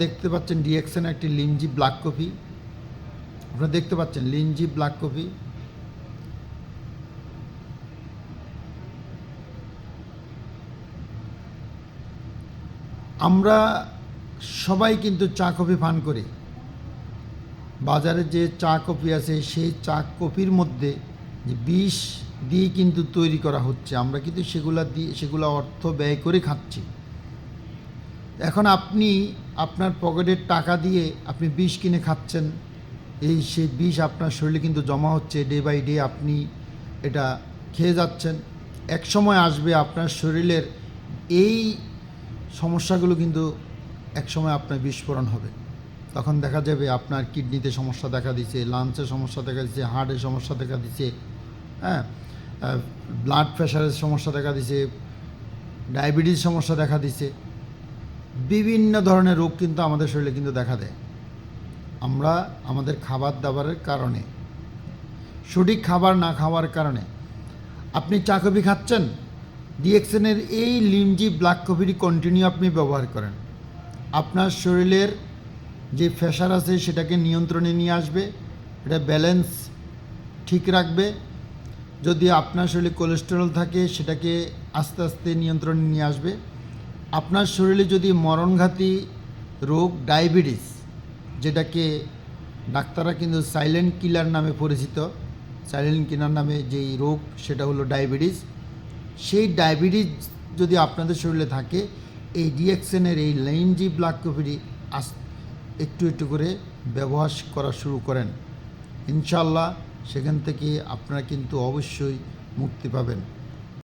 দেখতে পাচ্ছেন ডিএক্সএন একটি লিনজি ব্ল্যাক কফি। আপনারা দেখতে পাচ্ছেন লিনজি ব্ল্যাক কফি। আমরা সবাই কিন্তু চা কফি পান করি। বাজারে যে চা কফি আছে সেই চা কফির মধ্যে যে বিষ দিয়ে কিন্তু তৈরি করা হচ্ছে, আমরা কিন্তু সেগুলো অর্থ ব্যয় করে খাচ্ছি। এখন আপনি আপনার পকেটের টাকা দিয়ে আপনি বিষ কিনে খাচ্ছেন, সেই বিষ আপনার শরীরে কিন্তু জমা হচ্ছে, ডে বাই ডে আপনি এটা খেয়ে যাচ্ছেন। এক সময় আসবে আপনার শরীরের এই সমস্যাগুলো কিন্তু এক সময় আপনার বিস্ফোরণ হবে। তখন দেখা যাবে আপনার কিডনিতে সমস্যা দেখা দিচ্ছে, লাংসে সমস্যা দেখা দিচ্ছে, হার্টের সমস্যা দেখা দিচ্ছে, হ্যাঁ, ব্লাড প্রেশারের সমস্যা দেখা দিচ্ছে, ডায়াবেটিস সমস্যা দেখা দিচ্ছে। বিভিন্ন ধরনের রোগ কিন্তু আমাদের শরীরে কিন্তু দেখা দেয়। আমরা আমাদের খাবার দাবারের কারণে, সঠিক খাবার না খাওয়ার কারণে। আপনি চা কফি খাচ্ছেন, ডিএক্সএনের এই লিনজি ব্ল্যাক কফিটি কন্টিনিউ আপনি ব্যবহার করেন, আপনার শরীরের যে প্রেশার আছে সেটাকে নিয়ন্ত্রণে নিয়ে আসবে, এটা ব্যালেন্স ঠিক রাখবে। যদি আপনার শরীরে কোলেস্টেরল থাকে সেটাকে আস্তে আস্তে নিয়ন্ত্রণে নিয়ে আসবে। আপনার শরীরে যদি মরণঘাতী রোগ ডায়াবেটিস, যেটাকে ডাক্তাররা কিন্তু সাইলেন্ট কিলার নামে পরিচিত, সাইলেন্ট কিলার নামে যেই রোগ সেটা হলো ডায়াবেটিস, সেই ডায়াবেটিস যদি আপনাদের শরীরে থাকে, এই ডিএক্সএনের এই লিনজি ব্ল্যাক কফিটি একটু একটু করে ব্যবহার করা শুরু করেন, ইনশাল্লাহ সেখান থেকে আপনারা কিন্তু অবশ্যই মুক্তি পাবেন।